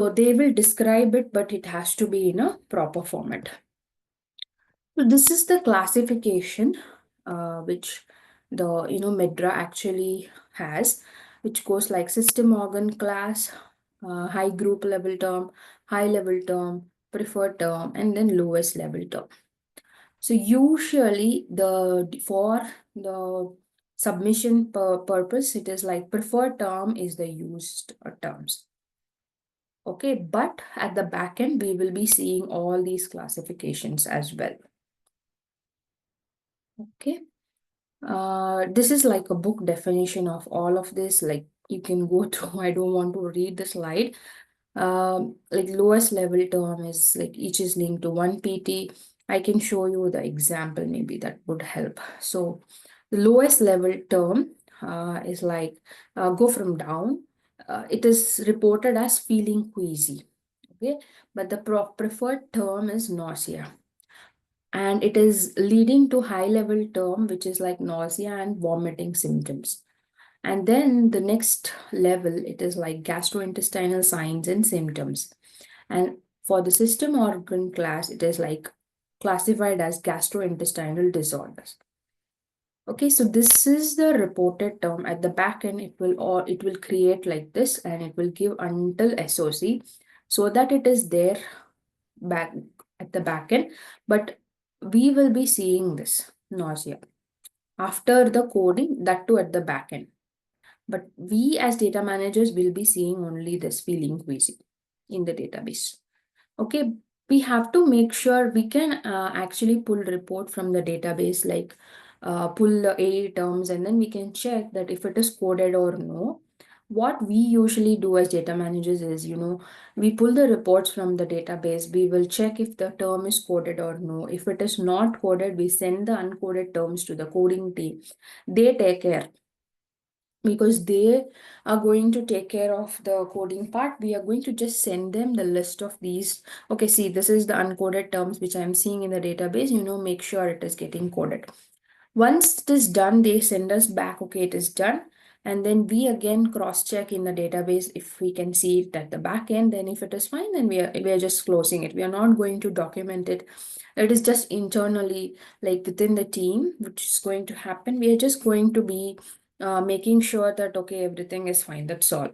So they will describe it, but it has to be in a proper format. So this is the classification which the Medra actually has, which goes like system organ class, high group level term, high level term, preferred term, and then lowest level term. So usually for the submission purpose, it is like preferred term is the used terms. Okay, but at the back end, we will be seeing all these classifications as well. Okay. This is like a book definition of all of this. Like you can go through, I don't want to read the slide. Like lowest level term is like each is linked to 1 PT. I can show you the example, maybe that would help. So the lowest level term is like go from down. It is reported as feeling queasy. Okay, but the preferred term is nausea, and it is leading to high level term, which is like nausea and vomiting symptoms. And then the next level, it is like gastrointestinal signs and symptoms. And for the system organ class, it is like classified as gastrointestinal disorders. Okay, so this is the reported term. At the back end, it will create like this, and it will give until SOC, so that it is there back at the back end. But we will be seeing this nausea after the coding, that too at the back end. But we as data managers will be seeing only this feeling queasy in the database. Okay, we have to make sure we can actually pull report from the database, like pull the A terms, and then we can check that if it is coded or no. What we usually do as data managers is, we pull the reports from the database. We will check if the term is coded or no. If it is not coded, we send the uncoded terms to the coding team. They take care, because they are going to take care of the coding part. We are going to just send them the list of these. Okay, see, this is the uncoded terms which I'm seeing in the database. Make sure it is getting coded. Once it is done, they send us back, okay, it is done. And then we again cross-check in the database if we can see it at the back end. Then if it is fine, then we are just closing it. We are not going to document it. It is just internally, like within the team, which is going to happen. We are just going to be making sure that, okay, everything is fine. That's all.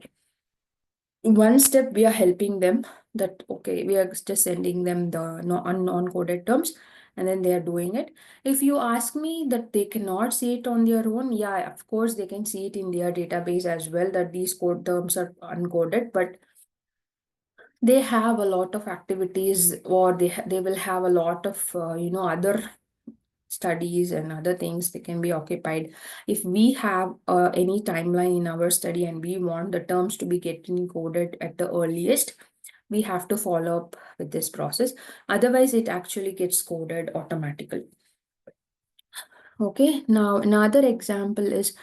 One step, we are helping them that, okay, we are just sending them the non-coded terms, and then they are doing it. If you ask me that they cannot see it on their own, yeah, of course, they can see it in their database as well, that these code terms are uncoded, but they have a lot of activities, or they will have a lot of, other studies and other things they can be occupied. If we have any timeline in our study and we want the terms to be getting coded at the earliest, we have to follow up with this process. Otherwise, it actually gets coded automatically. Okay, now another example is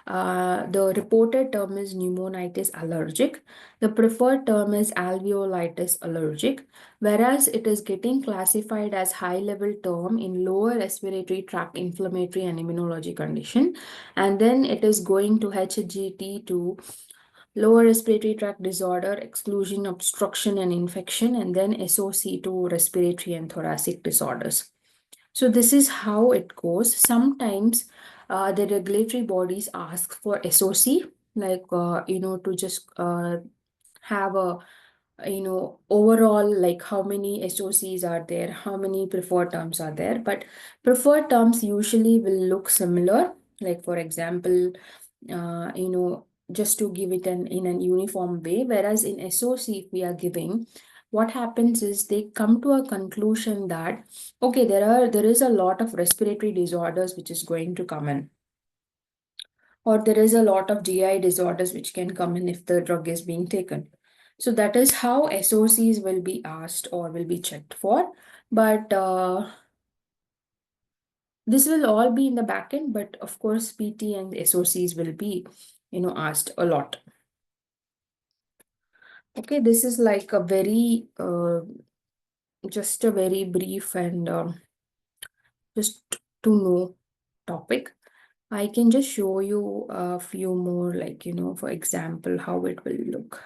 the reported term is pneumonitis allergic. The preferred term is alveolitis allergic, whereas it is getting classified as high level term in lower respiratory tract inflammatory and immunology condition. And then it is going to HGT to lower respiratory tract disorder, exclusion, obstruction, and infection, and then SOC to respiratory and thoracic disorders. So this is how it goes. Sometimes the regulatory bodies ask for SOC, like, to just have a, overall, like how many SOCs are there, how many preferred terms are there. But preferred terms usually will look similar. Like, for example, just to give it in an uniform way. Whereas in SOC, if we are giving, what happens is they come to a conclusion that, okay, there is a lot of respiratory disorders which is going to come in, or there is a lot of GI disorders which can come in if the drug is being taken. So that is how SOCs will be asked or will be checked for. But this will all be in the backend, but of course, PT and SOCs will be, asked a lot. Okay, this is like a very, just a very brief and just to know topic. I can just show you a few more, like, for example, how it will look.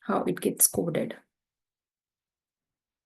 how it gets coded.